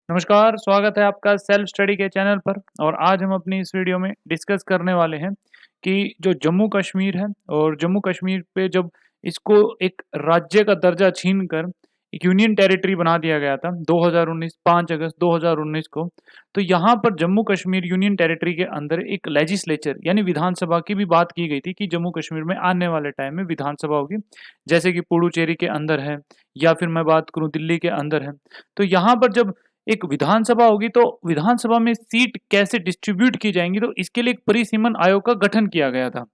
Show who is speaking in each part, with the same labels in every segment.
Speaker 1: नमस्कार, स्वागत है आपका सेल्फ स्टडी के चैनल पर। और आज हम अपनी इस वीडियो में डिस्कस करने वाले हैं कि जो जम्मू कश्मीर है और जम्मू कश्मीर पे जब इसको एक राज्य का दर्जा छीनकर एक यूनियन टेरिटरी बना दिया गया था 2019 5 अगस्त 2019 को। तो यहाँ पर जम्मू कश्मीर यूनियन टेरिटरी के अंदर एक लेजिस्लेचर यानी विधानसभा की भी बात की गई थी कि जम्मू कश्मीर में आने वाले टाइम में विधानसभा होगी, जैसे कि पुडुचेरी के अंदर है या फिर मैं बात करूँ दिल्ली के अंदर है। तो यहाँ पर जब एक विधानसभा होगी तो विधानसभा में सीट कैसे डिस्ट्रीब्यूट की जाएंगी, तो इसके लिए एक परिसीमन आयोग का गठन किया गया था।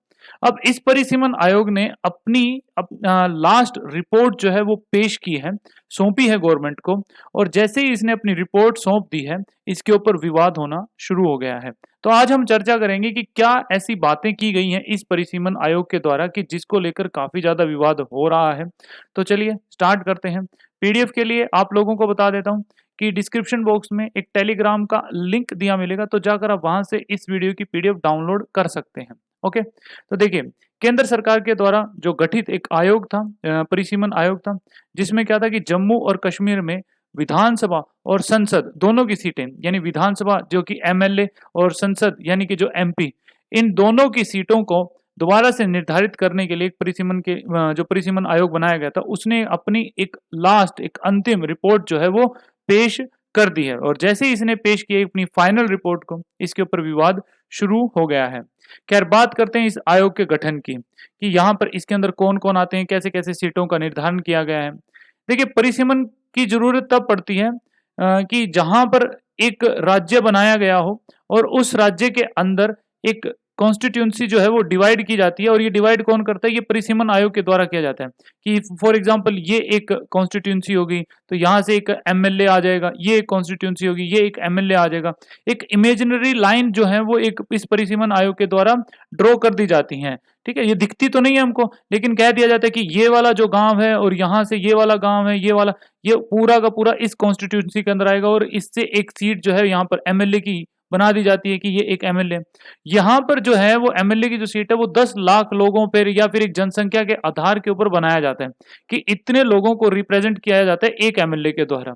Speaker 1: अब इस परिसीमन आयोग ने अपनी लास्ट रिपोर्ट जो है वो पेश की है, सौंपी है गवर्नमेंट को। और जैसे ही इसने अपनी रिपोर्ट सौंप दी है, इसके ऊपर विवाद होना शुरू हो गया है। तो आज हम चर्चा करेंगे कि क्या ऐसी बातें की गई हैं इस परिसीमन आयोग के द्वारा कि जिसको लेकर काफी ज्यादा विवाद हो रहा है। तो चलिए स्टार्ट करते हैं। पीडीएफ के लिए आप लोगों को बता देता हूं कि डिस्क्रिप्शन बॉक्स में एक टेलीग्राम का लिंक दिया मिलेगा, तो जाकर आप वहां से इस वीडियो की पीडीएफ डाउनलोड कर सकते हैं। ओके, तो देखिए, केंद्र सरकार के द्वारा जो गठित एक आयोग था, परिसीमन आयोग था, जिसमें क्या था कि जम्मू और कश्मीर में विधानसभा और संसद दोनों की सीटें, यानी विधानसभा जो कि एमएलए और संसद यानी कि जो एमपी, इन दोनों की सीटों को दोबारा से निर्धारित करने के लिए एक जो परिसीमन आयोग बनाया गया था, उसने अपनी एक लास्ट एक अंतिम रिपोर्ट जो है वो पेश कर दी है। और जैसे ही इसने पेश किया अपनी फाइनल रिपोर्ट को, इसके ऊपर विवाद शुरू हो गया है। खैर, बात करते हैं इस आयोग के गठन की कि यहाँ पर इसके अंदर कौन कौन आते हैं, कैसे कैसे सीटों का निर्धारण किया गया है। देखिए, परिसीमन की जरूरत तब पड़ती है कि जहां पर एक राज्य बनाया गया हो और उस राज्य के अंदर एक कॉन्स्टिट्यूंसी जो है वो डिवाइड की जाती है। और ये डिवाइड कौन करता है? ये परिसीमन आयोग के द्वारा किया जाता है कि फॉर एग्जांपल ये एक कॉन्स्टिट्यूंसी होगी तो यहाँ से एक एमएलए आ जाएगा, ये एक कॉन्स्टिट्यूंसी होगी, ये एक एमएलए आ जाएगा। एक इमेजिनरी लाइन जो है वो एक इस परिसीमन आयोग के द्वारा ड्रॉ कर दी जाती है। ठीक है, ये दिखती तो नहीं है हमको, लेकिन कह दिया जाता है कि ये वाला जो गांव है और यहाँ से ये वाला गांव है, ये वाला, ये पूरा का पूरा इस कॉन्स्टिट्यूंसी के अंदर आएगा। और इससे एक सीट जो है यहाँ पर एमएलए की बना दी जाती है कि ये एक एमएलए। यहाँ पर जो है वो एमएलए की जो सीट है वो 10 लाख लोगों पर या फिर एक जनसंख्या के आधार के ऊपर बनाया जाता है कि इतने लोगों को रिप्रेजेंट किया जाता है एक एमएलए के द्वारा।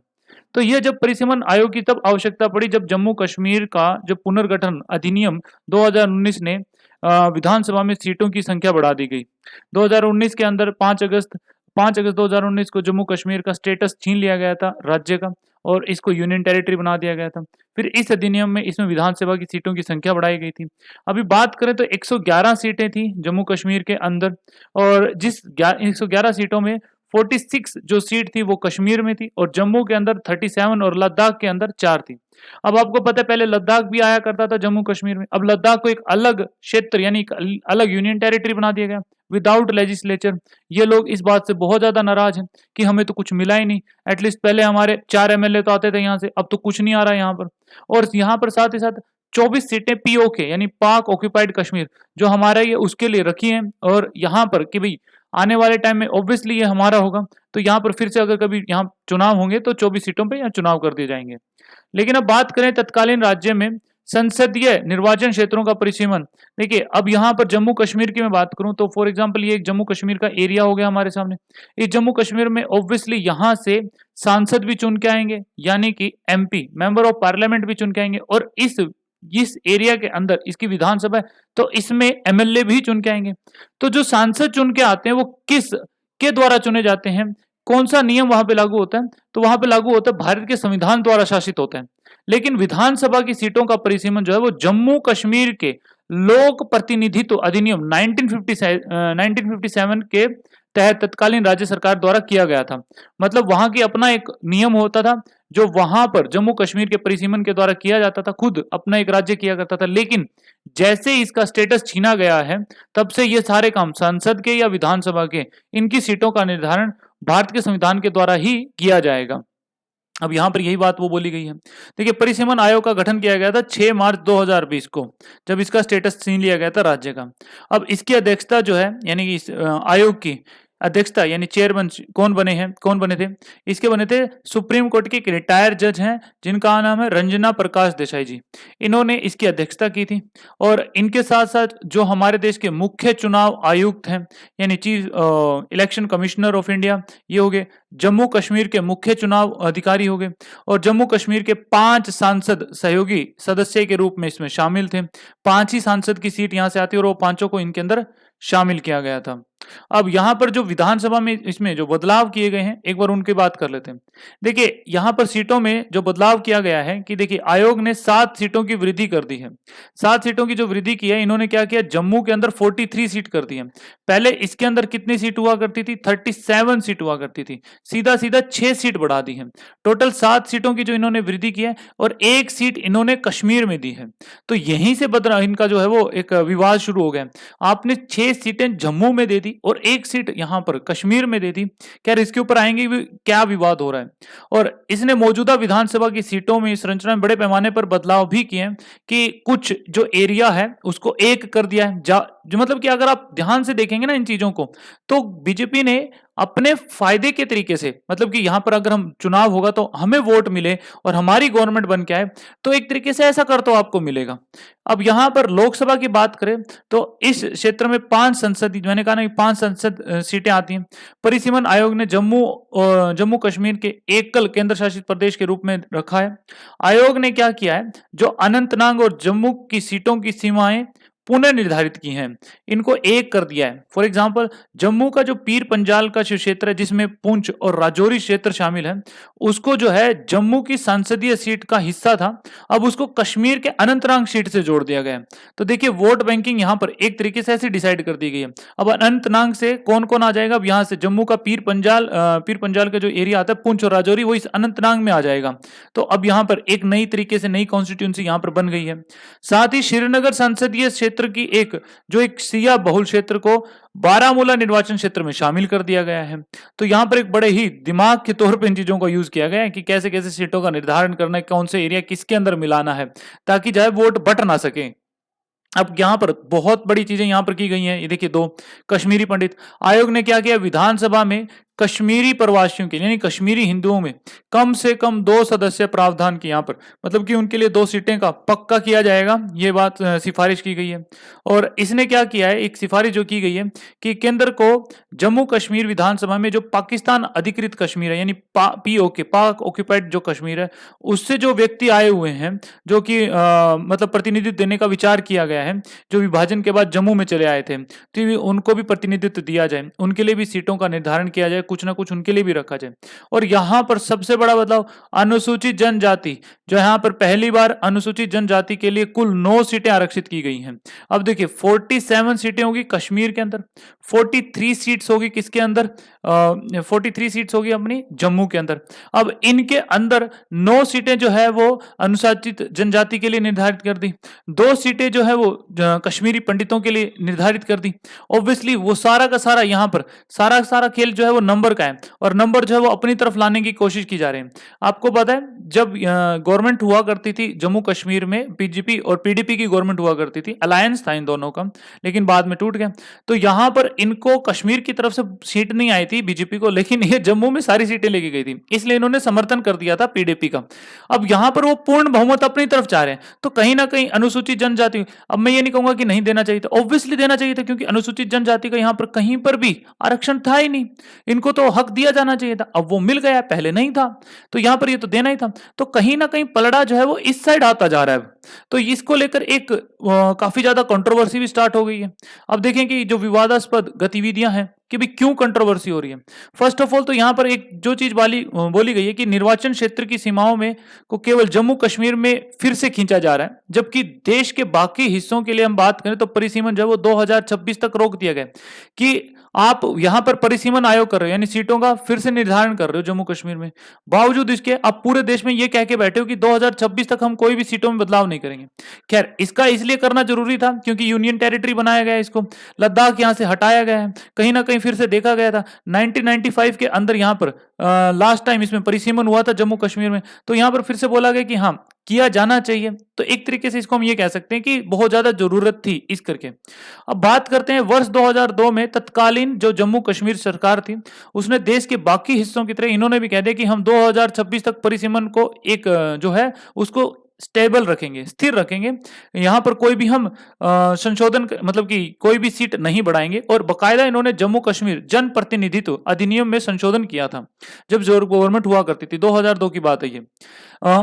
Speaker 1: तो ये जब परिसीमन आयोग की तब आवश्यकता पड़ी जब जम्मू कश्मीर का जो पुनर्गठन अधिनियम 2019 ने विधानसभा में सीटों की संख्या बढ़ा दी गई। 2019 के अंदर 5 अगस्त 2019 को जम्मू कश्मीर का स्टेटस छीन लिया गया था राज्य का, और इसको यूनियन टेरिटरी बना दिया गया था। फिर इस अधिनियम में इसमें विधानसभा की सीटों की संख्या बढ़ाई गई थी। अभी बात करें तो 111 सीटें थी जम्मू कश्मीर के अंदर, और जिस 111 सीटों में 46 जो सीट थी वो कश्मीर में थी, और जम्मू के अंदर 37 और लद्दाख के अंदर 4 थी। अब आपको पता है पहले लद्दाख भी आया करता था जम्मू कश्मीर में, अब लद्दाख को एक अलग क्षेत्र यानी एक अलग यूनियन टेरिटरी बना दिया गया विदाउट लेजिस्लेचर। ये लोग इस बात से बहुत ज्यादा नाराज हैं कि हमें तो कुछ मिला ही नहीं। एटलीस्ट पहले हमारे 4 एमएलए तो आते थे यहाँ से, अब तो कुछ नहीं आ रहा यहाँ पर। और यहाँ पर साथ ही साथ 24 सीटें पीओके यानी पाक ऑक्यूपाइड कश्मीर जो हमारा ये उसके लिए रखी हैं। और यहाँ पर कि भाई आने वाले टाइम में ऑब्वियसली ये हमारा होगा, तो यहाँ पर फिर से अगर कभी यहाँ चुनाव होंगे तो 24 सीटों पे यहाँ चुनाव कर दिए जाएंगे। लेकिन अब बात करें तत्कालीन राज्य में संसदीय निर्वाचन क्षेत्रों का परिसीमन। देखिए, अब यहाँ पर जम्मू कश्मीर की मैं बात करूं तो फॉर एग्जांपल ये एक जम्मू कश्मीर का एरिया हो गया हमारे सामने। इस जम्मू कश्मीर में ऑब्वियसली यहाँ से सांसद भी चुन के आएंगे यानी कि एमपी मेंबर ऑफ पार्लियामेंट भी चुन के आएंगे, और इस एरिया के अंदर इसकी विधानसभा है तो इसमें एमएलए भी चुन के आएंगे। तो जो सांसद चुन के आते हैं वो किस के द्वारा चुने जाते हैं, कौन सा नियम वहां पे लागू होता है? तो वहां पे लागू होता है भारत के संविधान द्वारा शासित होता है। लेकिन विधानसभा की सीटों का परिसीमन जो है वो जम्मू कश्मीर के लोक प्रतिनिधित्व अधिनियम 1957 के तहत तत्कालीन राज्य सरकार द्वारा किया गया था। मतलब वहां की अपना एक नियम होता था जो वहां पर जम्मू कश्मीर के परिसीमन के द्वारा किया जाता था, खुद अपना एक राज्य किया करता था। लेकिन जैसे ही इसका स्टेटस छीना गया है, तब से ये सारे काम संसद के या विधानसभा के इनकी सीटों का निर्धारण भारत के संविधान के द्वारा ही किया जाएगा। अब यहाँ पर यही बात वो बोली गई है। देखिए, परिसीमन आयोग का गठन किया गया था 6 मार्च 2020 को, जब इसका स्टेटस छीन लिया गया था राज्य का। अब इसकी अध्यक्षता जो है यानी कि इस आयोग की अध्यक्षता यानी चेयरमैन कौन बने थे? इसके बने थे सुप्रीम कोर्ट के एक रिटायर्ड जज हैं जिनका नाम है रंजना प्रकाश देसाई जी। इन्होंने इसकी अध्यक्षता की थी और इनके साथ-साथ जो हमारे देश के मुख्य चुनाव आयुक्त हैं यानी chief election commissioner of India ये हो गए, जम्मू कश्मीर के मुख्य चुनाव अधिकारी हो गए और जम्मू कश्मीर के 5 सांसद सहयोगी सदस्य के रूप में इसमें शामिल थे। 5 ही सांसद की सीट यहाँ से आती है और वो पांचों को इनके अंदर शामिल किया गया था। अब यहाँ पर जो विधानसभा में इसमें जो बदलाव किए गए हैं, एक बार उनकी बात कर लेते हैं। देखिए, यहाँ पर सीटों में जो बदलाव किया गया है कि देखिए आयोग ने 7 सीटों की वृद्धि कर दी है। 7 सीटों की जो वृद्धि की है, इन्होंने क्या किया, जम्मू के अंदर 43 सीट कर दी है। पहले इसके अंदर कितनी सीट हुआ करती थी? 37 सीट हुआ करती थी। सीधा-सीधा 6 सीट बढ़ा दी है। टोटल 7 सीटों की जो इन्होंने वृद्धि की है और 1 सीट इन्होंने कश्मीर में दी है। तो यहीं से बदला इनका जो है वो एक विवाद शुरू हो गया। आपने 6 सीटें जम्मू में दे दी और 1 सीट यहाँ पर कश्मीर में दे दी। खैर इसके ऊपर आएंगे भी क्या विवाद हो रहा है। और इसने मौजूदा विधानसभा की सीटों में संरचना में बड़े पैमाने पर बदलाव भी किए हैं कि कुछ जो एरिया है उसको एक कर दिया है। जो मतलब कि अगर आप ध्यान से देखेंगे ना इन चीजों को, तो बीजेपी ने अपने फायदे के तरीके से, मतलब कि यहां पर अगर हम चुनाव होगा तो हमें वोट मिले और हमारी गवर्नमेंट बन के आए, तो एक तरीके से ऐसा कर तो आपको मिलेगा। अब यहां पर लोकसभा की बात करें तो इस क्षेत्र में 5 संसदीय, मैंने कहा ना 5 संसद सीटें आती हैं। परिसीमन आयोग ने जम्मू कश्मीर के एकल केंद्र शासित प्रदेश के रूप में रखा है। आयोग ने क्या किया है, जो अनंतनाग और जम्मू की सीटों की सीमाएं पुनर्निर्धारित की हैं, इनको एक कर दिया है। फॉर एग्जांपल, जम्मू का जो पीर पंजाल का जो क्षेत्र है जिसमें पुंछ और राजौरी क्षेत्र शामिल है, उसको जो है जम्मू की संसदीय सीट का हिस्सा था, अब उसको कश्मीर के अनंतनाग सीट से जोड़ दिया गया है। तो देखिए वोट बैंकिंग यहाँ पर एक तरीके से ऐसे डिसाइड कर दी गई है। अब अनंतनाग से कौन कौन आ जाएगा, अब यहाँ से जम्मू का पीर पंजाल का जो एरिया आता है पुंछ और राजौरी, वो इस अनंतनाग में आ जाएगा। तो अब यहाँ पर एक नई तरीके से नई कॉन्स्टिट्यूंसी यहाँ पर बन गई है। साथ ही श्रीनगर संसदीय क्षेत्र की एक सिया बहुल क्षेत्र को बारामूला निर्वाचन क्षेत्र में शामिल कर दिया गया है। तो यहां पर एक बड़े ही दिमाग के तौर पर इन चीजों का यूज किया गया है कि कैसे कैसे सीटों का निर्धारण करना है, कौन से एरिया किसके अंदर मिलाना है, ताकि जो है वोट बट ना सके। अब यहां पर बहुत बड़ी चीजें यहां पर की गई हैं। ये देखिए, 2 कश्मीरी पंडित आयोग ने क्या किया, विधानसभा में कश्मीरी प्रवासियों के लिए यानी कश्मीरी हिंदुओं में कम से कम 2 सदस्य प्रावधान की, यहां पर मतलब कि उनके लिए 2 सीटें का पक्का किया जाएगा, ये बात सिफारिश की गई है। और इसने क्या किया है, एक सिफारिश जो की गई है कि केंद्र को जम्मू कश्मीर विधानसभा में जो पाकिस्तान अधिकृत कश्मीर है यानी POK पाक ऑक्यूपाइड जो कश्मीर है, उससे जो व्यक्ति आए हुए हैं, जो कि मतलब प्रतिनिधित्व देने का विचार किया गया है, जो विभाजन के बाद जम्मू में चले आए थे, तो उनको भी प्रतिनिधित्व दिया जाए, उनके लिए भी सीटों का निर्धारण किया जाए, कुछ ना कुछ उनके लिए भी रखा जाए। और यहां पर सबसे बड़ा बदलाव, अनुसूचित जनजाति, जो यहां पर पहली बार अनुसूचित जनजाति के लिए कुल 9 सीटें आरक्षित की गई हैं। अब देखिए 47 सीटें होगी कश्मीर के अंदर, 43 सीट्स होगी किसके अंदर, 43 सीट्स होगी अपनी जम्मू के अंदर। अब इनके अंदर 9 सीटें जो है वो अनुसूचित जनजाति के लिए निर्धारित कर दी, 2 सीटें जो है वो कश्मीरी पंडितों के लिए निर्धारित कर दी। ऑब्वियसली वो सारा का सारा यहाँ पर सारा खेल जो है वो नंबर का है और नंबर जो है वो अपनी तरफ लाने की कोशिश की जा रही है। आपको पता है जब गवर्नमेंट हुआ करती थी जम्मू कश्मीर में, बीजेपी और PDP की गवर्नमेंट हुआ करती थी, अलायंस था इन दोनों का, लेकिन बाद में टूट गया। तो यहां पर इनको कश्मीर की तरफ से सीट नहीं आई थी बीजेपी को, लेकिन ये जम्मू में सारी सीटें लेके गई थी, इसलिए इन्होंने समर्थन कर दिया था PDP का। अब यहां पर वो पूर्ण बहुमत अपनी तरफ चाह रहे हैं, तो कहीं ना कहीं अनुसूचित जनजाति, अब मैं ये नहीं कहूंगा कि नहीं देना चाहिए था, ऑब्वियसली देना चाहिए था, क्योंकि अनुसूचित जनजाति का यहां पर कहीं पर भी आरक्षण था ही नहीं, इनको तो हक दिया जाना चाहिए था। अब वो मिल गया, पहले नहीं था, तो यहां पर ये तो देना ही था। तो कहीं ना कहीं पलड़ा जो है वो इस साइड आता जा रहा है। तो इसको लेकर एक काफी ज्यादा कंट्रोवर्सी भी स्टार्ट हो गई है। अब देखें कि जो विवादास्पद गतिविधियां हैं कि भी क्यों कंट्रोवर्सी हो रही है। फर्स्ट ऑफ ऑल तो यहां पर एक जो चीज बोली गई है कि निर्वाचन क्षेत्र की सीमाओं में को केवल जम्मू कश्मीर में फिर से खींचा जा रहा है, जबकि देश के बाकी हिस्सों के लिए हम बात करें तो परिसीमन जो है वो 2026 तक रोक दिया गया कि आप यहां पर परिसीमन आयोग कर रहे हो, यानी सीटों का फिर से निर्धारण कर रहे हो जम्मू कश्मीर में। बावजूद इसके आप पूरे देश में यह कह के बैठे हो कि 2026 तक हम कोई भी सीटों में बदलाव नहीं नहीं करेंगे। खैर, इसका इसलिए करना जरूरी था क्योंकि यूनियन टेरिटरी बनाया गया है इसको, लद्दाख यहां से हटाया गया है। कहीं ना कहीं फिर से देखा गया था 1995 के अंदर यहां पर लास्ट टाइम इसमें परिसीमन हुआ था जम्मू कश्मीर में, तो यहां पर फिर से बोला गया कि हाँ किया जाना चाहिए। तो एक तरीके से इसको हम ये कह सकते हैं कि बहुत ज्यादा जरूरत थी इस करके। अब बात करते हैं वर्ष 2002 में तत्कालीन जो जम्मू कश्मीर सरकार थी उसने देश के बाकी हिस्सों की तरह इन्होंने भी कह दिया कि हम 2026 तक परिसीमन को एक जो है उसको स्टेबल रखेंगे, स्थिर रखेंगे। यहां पर कोई भी हम संशोधन मतलब कि कोई भी सीट नहीं बढ़ाएंगे। और बकायदा इन्होंने जम्मू कश्मीर जन प्रतिनिधित्व अधिनियम में संशोधन किया था जब जो गवर्नमेंट हुआ करती थी, 2002 की बात है ये।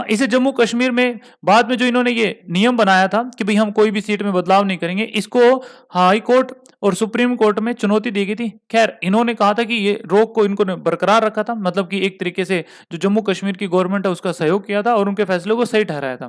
Speaker 1: इसे जम्मू कश्मीर में बाद में जो इन्होंने ये नियम बनाया था कि भाई हम कोई भी सीट में बदलाव नहीं करेंगे, इसको हाई कोर्ट और सुप्रीम कोर्ट में चुनौती दी गई थी। खैर, इन्होंने कहा था कि ये रोक को इनको बरकरार रखा था, मतलब कि एक तरीके से जो जम्मू कश्मीर की गवर्नमेंट है उसका सहयोग किया था और उनके फैसले को सही ठहराया था।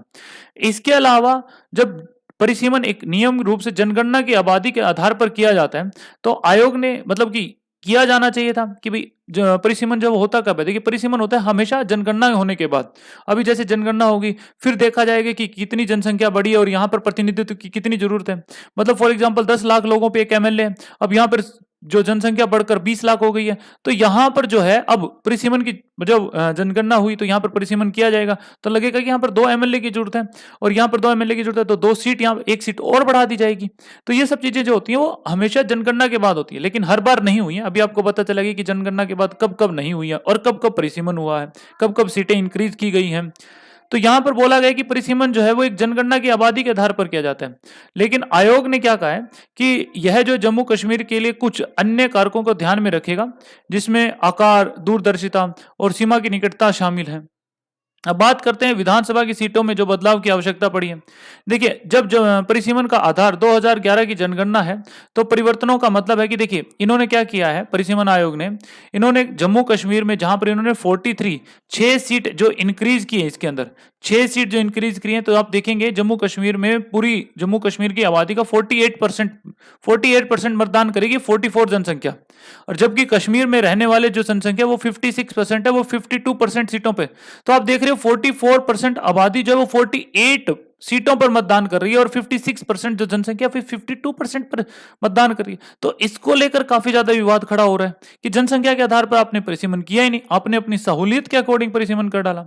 Speaker 1: इसके अलावा जब परिसीमन एक नियम रूप से जनगणना की आबादी के आधार पर किया जाता है तो आयोग ने मतलब कि किया जाना चाहिए था कि भाई परिसीमन जब होता कब है, देखिए परिसीमन होता है हमेशा जनगणना होने के बाद। अभी जैसे जनगणना होगी फिर देखा जाएगा कि कितनी जनसंख्या बढ़ी है और यहाँ पर प्रतिनिधित्व की कितनी जरूरत है। मतलब फॉर एग्जांपल 10 लाख लोगों पे एक एमएलए है, अब यहाँ पर जो जनसंख्या बढ़कर 20 लाख हो गई है, तो यहाँ पर जो है अब परिसीमन की जब जनगणना हुई तो यहाँ पर परिसीमन किया जाएगा तो लगेगा कि यहाँ पर 2 एमएलए की जरूरत है और यहाँ पर 2 एमएलए की जरूरत है तो 2 सीट यहाँ 1 सीट और बढ़ा दी जाएगी। तो ये सब चीजें जो होती हैं वो हमेशा जनगणना के बाद होती है, लेकिन हर बार नहीं हुई है। अभी आपको पता चलेगा कि जनगणना के बाद कब कब नहीं हुई है और कब कब परिसीमन हुआ है, कब कब सीटें इंक्रीज की गई हैं। तो यहां पर बोला गया कि परिसीमन जो है वो एक जनगणना की आबादी के आधार पर किया जाता है, लेकिन आयोग ने क्या कहा है कि यह जो जम्मू कश्मीर के लिए कुछ अन्य कारकों को ध्यान में रखेगा जिसमें आकार, दूरदर्शिता और सीमा की निकटता शामिल है। अब बात करते हैं विधानसभा की सीटों में जो बदलाव की आवश्यकता पड़ी है। देखिए, जब परिसीमन का आधार 2011 की जनगणना है तो परिवर्तनों का मतलब है कि देखिए इन्होंने क्या किया है, परिसीमन आयोग ने इन्होंने जम्मू कश्मीर में जहां पर इन्होंने 43 6 सीट जो इंक्रीज की है, इसके अंदर 6 सीट जो इंक्रीज की है, तो आप देखेंगे जम्मू कश्मीर में पूरी जम्मू कश्मीर की आबादी का 48% मतदान करेगी, 44 जनसंख्या। और जबकि कश्मीर में रहने वाले जो जनसंख्या वो 56% है, वो 52% सीटों पे। तो आप देख रहे हो 44% आबादी जो है वो 48 सीटों पर मतदान कर रही है और 56% जो जनसंख्या फिर 52% पर मतदान कर रही है। तो इसको लेकर काफी ज्यादा विवाद खड़ा हो रहा है कि जनसंख्या के आधार पर आपने परिसीमन किया ही नहीं, आपने अपनी सहूलियत के अकॉर्डिंग परिसीमन कर डाला।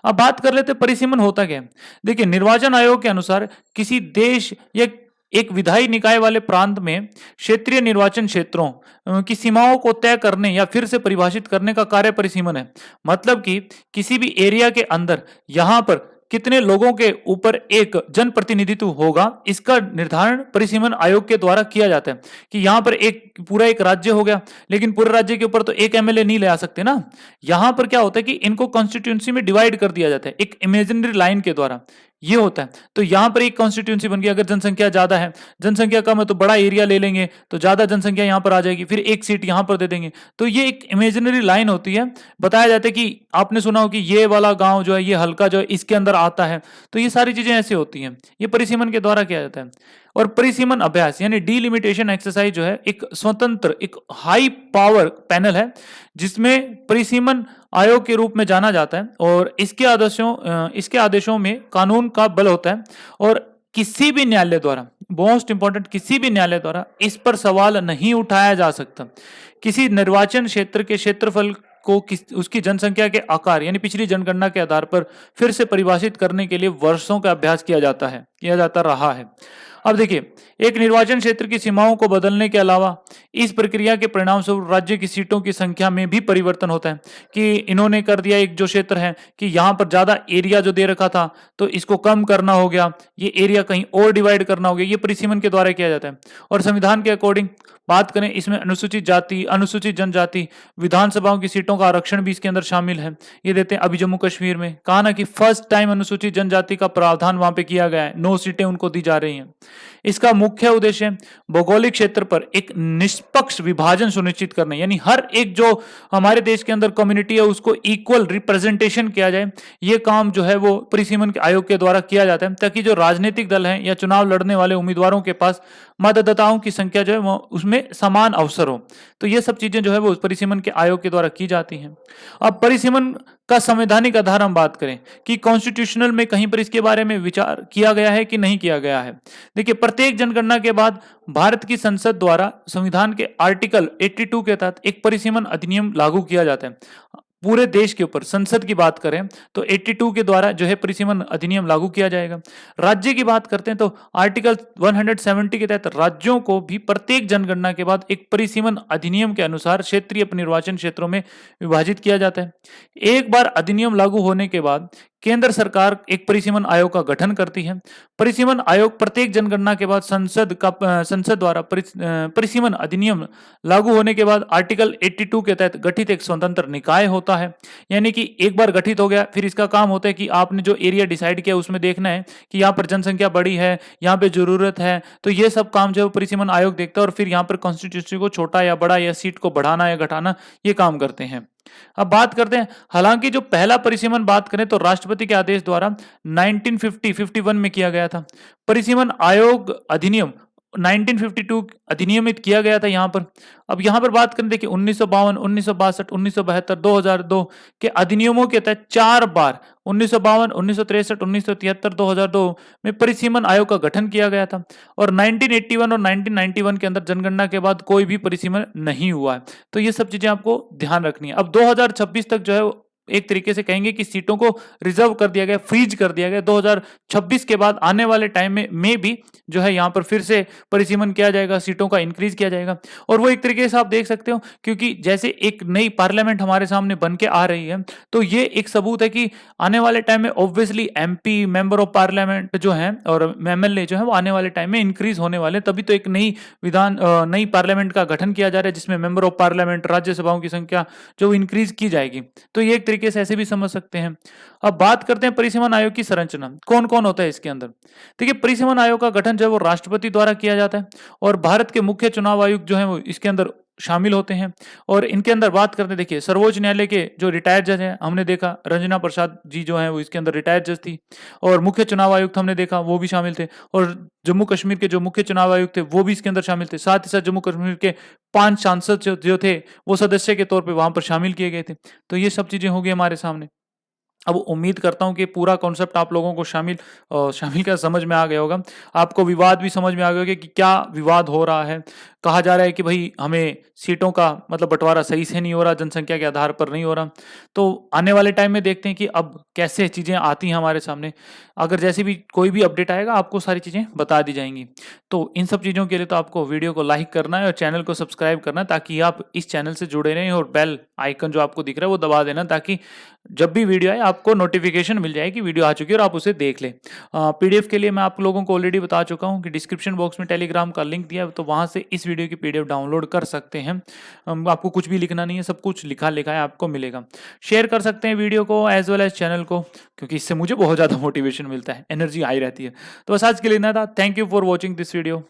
Speaker 1: अब बात कर लेते परिसीमन होता क्या है। देखिए, निर्वाचन आयोग के अनुसार किसी देश या एक विधायी निकाय वाले प्रांत में क्षेत्रीय निर्वाचन क्षेत्रों की सीमाओं को तय करने या फिर से परिभाषित करने का कार्य परिसीमन है। मतलब कि किसी भी एरिया के अंदर यहां पर कितने लोगों के ऊपर एक जनप्रतिनिधित्व होगा, इसका निर्धारण परिसीमन आयोग के द्वारा किया जाता है। कि यहां पर एक पूरा एक राज्य हो गया, लेकिन पूरे राज्य के ऊपर तो एक एमएलए नहीं ले आ सकते ना। यहां पर क्या होता है कि इनको कॉन्स्टिट्यूंसी में डिवाइड कर दिया जाता है एक इमेजिनरी लाइन के द्वारा, ये होता है। तो यहां पर एक कॉन्स्टिट्यूंसी बन गई, अगर जनसंख्या ज्यादा है, जनसंख्या कम है तो बड़ा एरिया ले लेंगे तो ज्यादा जनसंख्या यहां पर आ जाएगी, फिर एक सीट यहां पर दे देंगे। तो ये एक इमेजिनरी लाइन होती है। बताया जाता है कि आपने सुना हो कि ये वाला गांव जो है, ये हल्का जो है इसके अंदर आता है। तो ये सारी चीजें ऐसी होती हैं, ये परिसीमन के द्वारा किया जाता है। और परिसीमन अभ्यास यानी डीलिमिटेशन एक्सरसाइज जो है एक स्वतंत्र एक हाई पावर पैनल है जिसमें परिसीमन आयोग के रूप में जाना जाता है और इसके आदेशों में कानून का बल होता है। और किसी भी न्यायालय द्वारा, मोस्ट इंपॉर्टेंट, किसी भी न्यायालय द्वारा इस पर सवाल नहीं उठाया जा सकता। किसी निर्वाचन क्षेत्र के क्षेत्रफल को उसकी जनसंख्या के आकार यानी पिछली जनगणना के आधार पर फिर से परिभाषित करने के लिए वर्षों का अभ्यास किया जाता रहा है। अब देखिए, एक निर्वाचन क्षेत्र की सीमाओं को बदलने के अलावा इस प्रक्रिया के परिणाम स्वरूप राज्य की सीटों की संख्या में भी परिवर्तन होता है। कि इन्होंने कर दिया एक जो क्षेत्र है कि यहां पर ज्यादा एरिया जो दे रखा था तो इसको कम करना हो गया, ये एरिया कहीं और डिवाइड करना हो गया, ये परिसीमन के द्वारा किया जाता है। और संविधान के अकॉर्डिंग बात करें, इसमें अनुसूचित जाति, अनुसूचित जनजाति, विधानसभाओं की सीटों का आरक्षण भी इसके अंदर शामिल है। ये देते हैं। अभी जम्मू कश्मीर में कहा ना कि फर्स्ट टाइम अनुसूचित जनजाति का प्रावधान वहां पे किया गया है, 9 सीटें उनको दी जा रही हैं। इसका मुख्य उद्देश्य भौगोलिक क्षेत्र पर एक निष्पक्ष विभाजन सुनिश्चित करना, यानी हर एक जो हमारे देश के अंदर कम्युनिटी है उसको इक्वल रिप्रेजेंटेशन किया जाए। ये काम जो है वो परिसीमन आयोग के द्वारा किया जाता है, ताकि जो राजनीतिक दल हैं या चुनाव लड़ने वाले उम्मीदवारों के पास मतदाताओं की संख्या जो है वो उसमें समान अवसर हो। तो ये सब चीजें जो है वो परिसीमन के आयोग के द्वारा की जाती हैं। अब परिसीमन का संवैधानिक आधार हम बात करें कि कॉन्स्टिट्यूशनल में कहीं पर इसके बारे में विचार किया गया है कि नहीं किया गया है। देखिए, प्रत्येक जनगणना के बाद भारत की संसद द्वारा संविधान के आर्टिकल 82 के तहत एक परिसीमन अधिनियम लागू किया जाता है। पूरे देश के ऊपर संसद की बात करें तो 82 के द्वारा जो है परिसीमन अधिनियम लागू किया जाएगा। राज्य की बात करते हैं तो आर्टिकल 170 के तहत राज्यों को भी प्रत्येक जनगणना के बाद एक परिसीमन अधिनियम के अनुसार क्षेत्रीय निर्वाचन क्षेत्रों में विभाजित किया जाता है। एक बार अधिनियम लागू होने के बाद केंद्र सरकार एक परिसीमन आयोग का गठन करती है। परिसीमन आयोग प्रत्येक जनगणना के बाद संसद द्वारा परिसीमन अधिनियम लागू होने के बाद आर्टिकल 82 के तहत गठित एक स्वतंत्र निकाय होता है। यानी कि एक बार गठित हो गया, फिर इसका काम होता है कि आपने जो एरिया डिसाइड किया उसमें देखना है कि यहाँ पर जनसंख्या बड़ी है, यहाँ पे जरूरत है, तो ये सब काम जो है परिसीमन आयोग देखता है और फिर यहाँ पर कॉन्स्टिट्यूंसी को छोटा या बड़ा या सीट को बढ़ाना या घटाना ये काम करते हैं। अब बात करते हैं, हालांकि जो पहला परिसीमन बात करें तो राष्ट्रपति के आदेश द्वारा 1951 में किया गया था। परिसीमन आयोग अधिनियम 1952 अधिनियमित किया गया था यहाँ पर। अब यहाँ पर बात करें, देखिए 1952, 1962, 1972, 2002 के अधिनियमों के तहत 4 बार 1952, 1963, 1973, 2002 में परिसीमन आयोग का गठन किया गया था और 1981 और 1991 के अंदर जनगणना के बाद कोई भी परिसीमन नहीं हुआ है। तो ये सब चीजें आपको ध्यान रखनी है। अब 2026 तक जो है एक तरीके से कहेंगे कि सीटों को रिजर्व कर दिया गया, फ्रीज कर दिया गया। 2026 के बाद आने वाले टाइम में भी जो है यहाँ पर फिर से परिसीमन किया जाएगा, सीटों का इंक्रीज किया जाएगा। और वो एक तरीके से आप देख सकते हो, क्योंकि जैसे एक नई पार्लियामेंट हमारे सामने बन के आ रही है, तो ये एक सबूत है कि आने वाले टाइम में obviously MP, member of parliament जो है और एमएलए जो है वो आने वाले टाइम में इंक्रीज होने वाले। तभी तो एक नई पार्लियामेंट का गठन किया जा रहा है, जिसमें मेंबर ऑफ पार्लियामेंट, राज्यसभाओं की संख्या जो इंक्रीज की जाएगी। तो ये एक तरीके से ऐसे भी समझ सकते हैं। अब बात करते हैं परिसीमन आयोग की संरचना, कौन कौन होता है इसके अंदर। देखिए, परिसीमन आयोग का गठन जो है वो राष्ट्रपति द्वारा किया जाता है और भारत के मुख्य चुनाव आयुक्त जो है वो इसके अंदर शामिल होते हैं। और इनके अंदर बात करते हैं, देखिए सर्वोच्च न्यायालय के जो रिटायर्ड जज हैं, हमने देखा रंजना प्रसाद जी जो है वो इसके अंदर रिटायर्ड जज थी। और मुख्य चुनाव आयुक्त हमने देखा वो भी शामिल थे। और जम्मू कश्मीर के जो मुख्य चुनाव आयुक्त थे वो भी इसके अंदर शामिल थे। साथ ही साथ जम्मू कश्मीर के 5 सांसद जो थे वो सदस्य के तौर पर वहां पर शामिल किए गए थे। तो ये सब चीजें होगी हमारे सामने। अब उम्मीद करता हूं कि पूरा कॉन्सेप्ट आप लोगों को शामिल क्या समझ में आ गया होगा। आपको विवाद भी समझ में आ गया होगा कि क्या विवाद हो रहा है। कहा जा रहा है कि भाई हमें सीटों का मतलब बंटवारा सही से नहीं हो रहा, जनसंख्या के आधार पर नहीं हो रहा। तो आने वाले टाइम में देखते हैं कि अब कैसे चीजें आती हैं हमारे सामने। अगर जैसे भी कोई भी अपडेट आएगा आपको सारी चीजें बता दी जाएंगी। तो इन सब चीजों के लिए तो आपको वीडियो को लाइक करना है और चैनल को सब्सक्राइब करना है, ताकि आप इस चैनल से जुड़े रहें और बेल आइकन जो आपको दिख रहा है वो दबा देना, ताकि जब भी वीडियो आए आपको नोटिफिकेशन मिल जाए कि वीडियो आ चुकी है और आप उसे देख लें। पीडीएफ के लिए मैं आप लोगों को ऑलरेडी बता चुका हूं कि डिस्क्रिप्शन बॉक्स में टेलीग्राम का लिंक दिया है, तो वहां से इस वीडियो की पीडीएफ डाउनलोड कर सकते हैं। आपको कुछ भी लिखना नहीं है, सब कुछ लिखा लिखा है आपको मिलेगा। शेयर कर सकते हैं वीडियो को एज वेल एज चैनल को, क्योंकि इससे मुझे बहुत ज़्यादा मोटिवेशन मिलता है, एनर्जी हाई रहती है। तो बस आज के लिए इतना था। Thank you for watching this video.